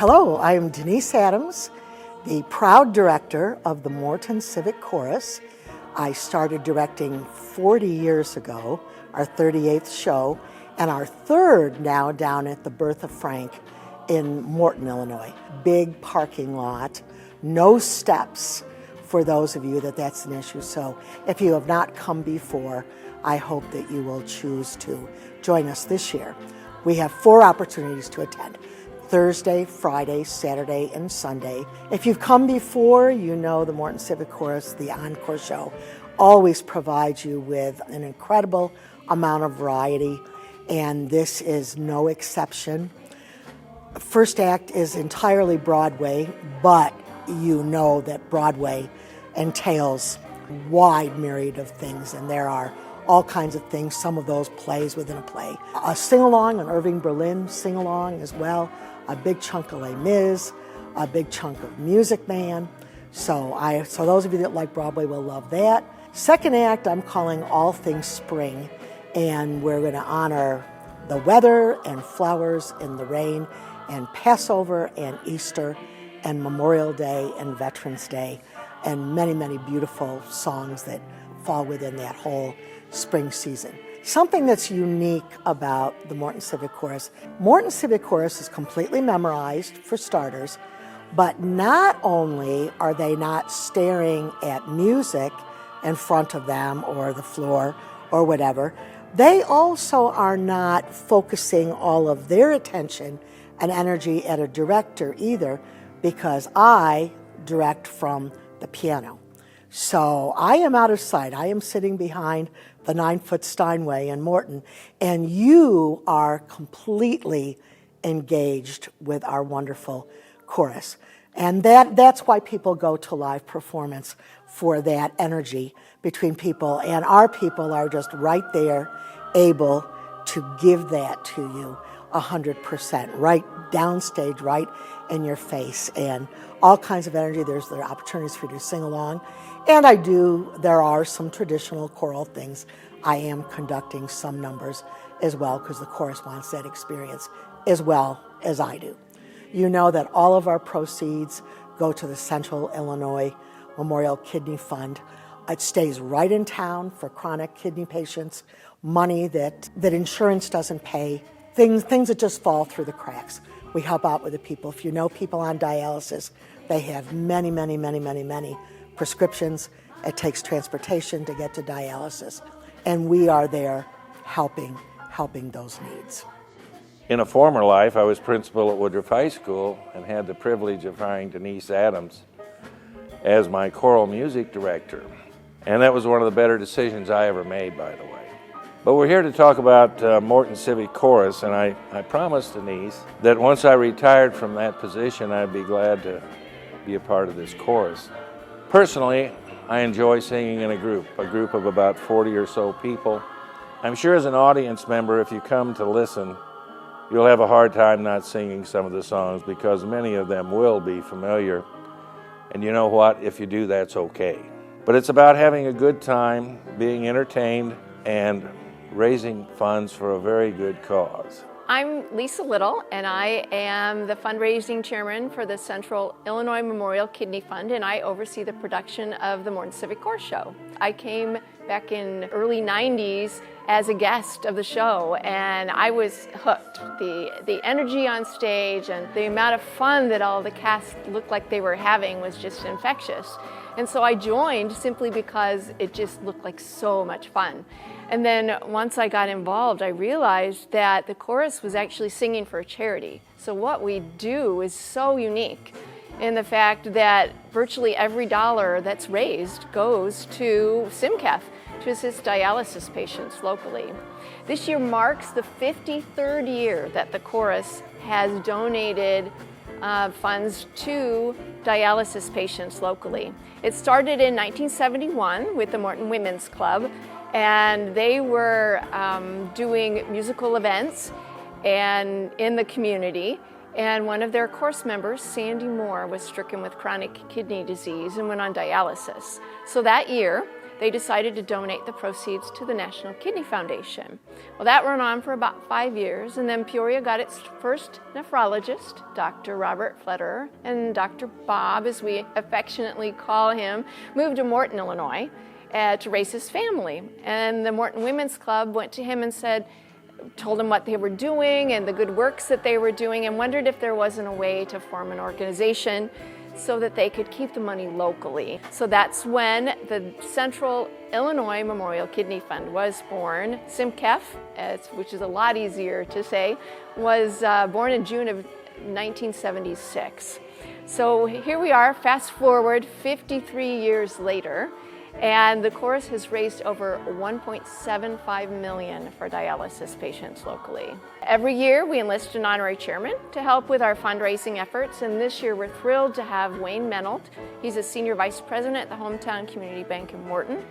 Hello, I am Denise Adams, the proud director of the Morton Civic Chorus. I started directing 40 years ago, our 38th show, and our third now down at the Bertha Frank in Morton, Illinois. Big parking lot, no steps for those of you that's an issue. So if you have not come before, I hope that you will choose to join us this year. We have 4 opportunities to attend: Thursday, Friday, Saturday, and Sunday. If you've come before, you know the Morton Civic Chorus, the Encore show, always provides you with an incredible amount of variety, and this is no exception. First act is entirely Broadway, but you know that Broadway entails a wide myriad of things, and there are all kinds of things, some of those plays within a play. A sing-along, an Irving Berlin sing-along as well, a big chunk of Les Mis, a big chunk of Music Man. So those of you that like Broadway will love that. Second act, I'm calling All Things Spring, and we're going to honor the weather and flowers in the rain, and Passover and Easter and Memorial Day and Veterans Day, and many, many beautiful songs that fall within that whole spring season. Something that's unique about the Morton Civic Chorus. Morton Civic Chorus is completely memorized, for starters, but not only are they not staring at music in front of them or the floor or whatever, they also are not focusing all of their attention and energy at a director either, because I direct from the piano. So I am out of sight. I am sitting behind the 9-foot Steinway in Morton, and you are completely engaged with our wonderful chorus. And that's why people go to live performance, for that energy between people, and our people are just right there, able to give that to you 100%, right downstage, right in your face, and all kinds of energy. There are opportunities for you to sing along. And there are some traditional choral things. I am conducting some numbers as well, because the chorus wants that experience as well as I do. You know that all of our proceeds go to the Central Illinois Memorial Kidney Fund. It stays right in town for chronic kidney patients, money that insurance doesn't pay, things that just fall through the cracks. We help out with the people. If you know people on dialysis, they have many, many, many, many, many prescriptions. It takes transportation to get to dialysis, and we are there helping those needs. In a former life, I was principal at Woodruff High School and had the privilege of hiring Denise Adams as my choral music director. And that was one of the better decisions I ever made, by the way. But we're here to talk about Morton Civic Chorus, and I promised Denise that once I retired from that position, I'd be glad to be a part of this chorus. Personally, I enjoy singing in a group of about 40 or so people. I'm sure as an audience member, if you come to listen, you'll have a hard time not singing some of the songs, because many of them will be familiar. And you know what? If you do, that's okay. But it's about having a good time, being entertained, and raising funds for a very good cause. I'm Lisa Little, and I am the fundraising chairman for the Central Illinois Memorial Kidney Fund, and I oversee the production of the Morton Civic Chorus show. I came back in early 90s as a guest of the show, and I was hooked. The energy on stage and the amount of fun that all the cast looked like they were having was just infectious. And so I joined simply because it just looked like so much fun. And then once I got involved, I realized that the chorus was actually singing for a charity. So what we do is so unique in the fact that virtually every dollar that's raised goes to SimCAF, to assist dialysis patients locally. This year marks the 53rd year that the chorus has donated funds to dialysis patients locally. It started in 1971 with the Morton Women's Club, and they were doing musical events and in the community, and one of their chorus members, Sandy Moore, was stricken with chronic kidney disease and went on dialysis. So that year, they decided to donate the proceeds to the National Kidney Foundation. Well, that went on for about 5 years, and then Peoria got its first nephrologist, Dr. Robert Fletterer, and Dr. Bob, as we affectionately call him, moved to Morton, Illinois, to raise his family. And the Morton Women's Club went to him and told him what they were doing and the good works that they were doing, and wondered if there wasn't a way to form an organization so that they could keep the money locally. So that's when the Central Illinois Memorial Kidney Fund was born. SIMCEF, which is a lot easier to say, was born in June of 1976. So here we are, fast forward 53 years later, and the chorus has raised over $1.75 million for dialysis patients locally. Every year we enlist an honorary chairman to help with our fundraising efforts, and this year we're thrilled to have Wayne Menolt. He's a senior vice president at the Hometown Community Bank in Morton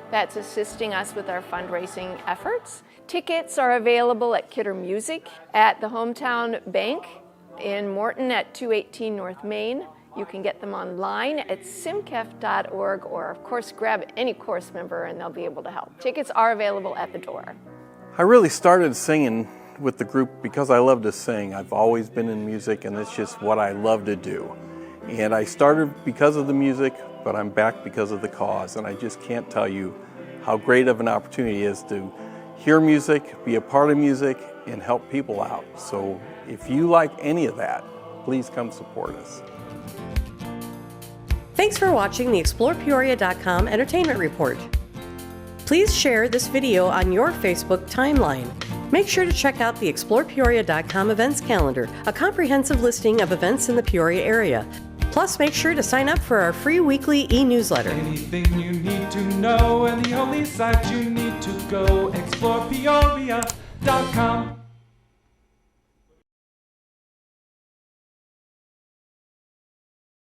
that's assisting us with our fundraising efforts. Tickets are available at Kidder Music, at the Hometown Bank in Morton at 218 North Main. You can get them online at simcef.org, or of course grab any course member and they'll be able to help. Tickets are available at the door. I really started singing with the group because I love to sing. I've always been in music and it's just what I love to do. And I started because of the music, but I'm back because of the cause. And I just can't tell you how great of an opportunity it is to hear music, be a part of music, and help people out. So if you like any of that, please come support us. Thanks for watching the ExplorePeoria.com Entertainment Report. Please share this video on your Facebook timeline. Make sure to check out the ExplorePeoria.com events calendar, a comprehensive listing of events in the Peoria area. Plus, make sure to sign up for our free weekly e-newsletter. Anything you need to know, and the only site you need to go, ExplorePeoria.com.